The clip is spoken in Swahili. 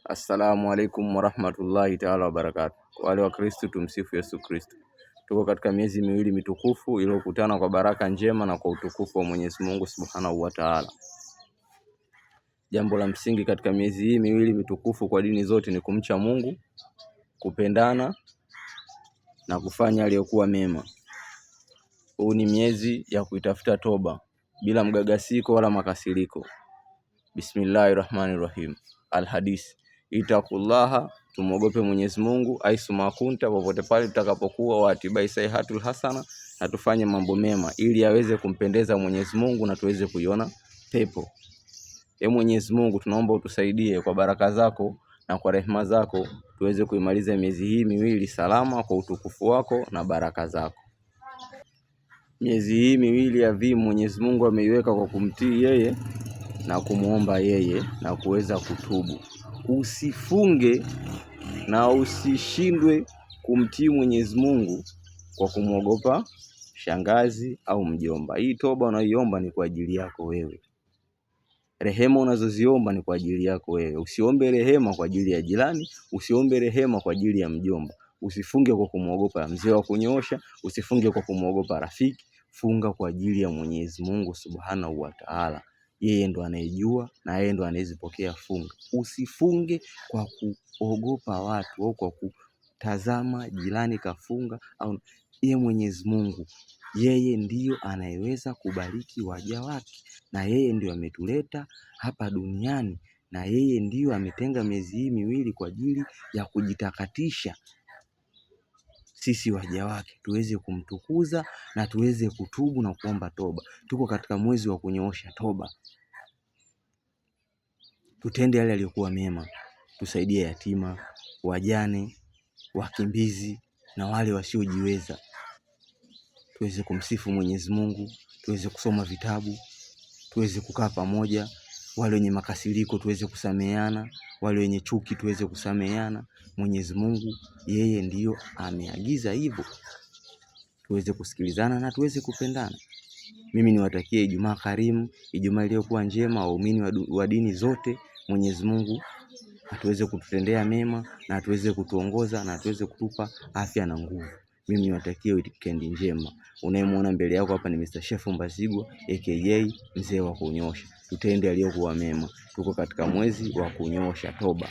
Assalamu alaikum warahmatullahi ta'ala wabarakatuh. Wale wa Kristo tumsifu Yesu Kristo. Tuko katika miezi miwili mitukufu iliyokutana kwa baraka njema na kwa utukufu wa Mwenyezi Mungu Subhanahu wa Ta'ala. Jambo la msingi katika miezi hii miwili mitukufu kwa dini zote ni kumcha Mungu, kupendana na kufanya aliyokuwa mema. Huu ni miezi ya kuitafuta toba bila mgagasiko wala makasiriko. Bismillahirrahmanirrahim. Al-Hadith. Itakullaha, tumuogope Mwenyezi Mungu aisuma kunta, popote pale tutakapokuwa, watibai sayhatul hasana, na tufanye mambo mema ili aweze kumpendeza Mwenyezi Mungu na tuweze kuiona pepo. Mwenyezi Mungu, tunaomba utusaidie kwa baraka zako na kwa rehema zako tuweze kuimaliza miezi hii miwili salama kwa utukufu wako na baraka zako. Miezi hii miwili ya Mwenyezi Mungu ameiweka kwa kumtii yeye na kumuomba yeye na kuweza kutubu. Usifunge na usishindwe kumtii Mwenyezi Mungu kwa kumwogopa shangazi au mjomba. Hii toba unayoiomba ni kwa ajili yako wewe. Rehema unazoziomba ni kwa ajili yako wewe. Usiombe rehema kwa ajili ya jirani, usiombe rehema kwa ajili ya mjomba. Usifunge kwa kumwogopa mzee wa kunyoosha, usifunge kwa kumwogopa rafiki. Funga kwa ajili ya Mwenyezi Mungu Subhanahu wa Ta'ala. Yeye ndo anayejua na yeye ndo anayezipokea funga. Usifunge kwa kuogopa watu au kwa kutazama jirani kafunga au Mwenyezi Mungu. Yeye ndiyo anayeweza kubariki waja wake, na yeye ndiyo ametuleta hapa duniani, na yeye ndiyo ametenga miezi hii miwili kwa ajili ya kujitakatisha sisi waja wake, tuweze kumtukuza na tuweze kutubu na kuomba toba. Tuko katika mwezi wa kunyoosha toba. Tutende yale yaliyokuwa mema. Tusaidie yatima, wajane, wakimbizi na wale wasiojiweza. Tuweze kumsifu Mwenyezi Mungu, tuweze kusoma vitabu, tuweze kukaa pamoja. Wale wenye makasiriko tuweze kusameheana, wale wenye chuki tuweze kusameheana. Mwenyezi Mungu yeye ndiyo ameagiza hivyo. Tuweze kusikilizana na tuweze kupendana. Mimi niwatakie Ijumaa karimu, Ijumaa iliyokuwa njema waumini wa dini zote. Mwenyezi Mungu atuweze kututendea mema na atuweze kutuongoza na atuweze kutupa afya na nguvu. Mimi niwatakie weekend njema. Unayemuona mbele yako hapa ni Mr. Chef Mbazigwa aka mzee wa kunyoosha. Tutende aliyokuwa mema. Tuko katika mwezi wa kunyoosha toba.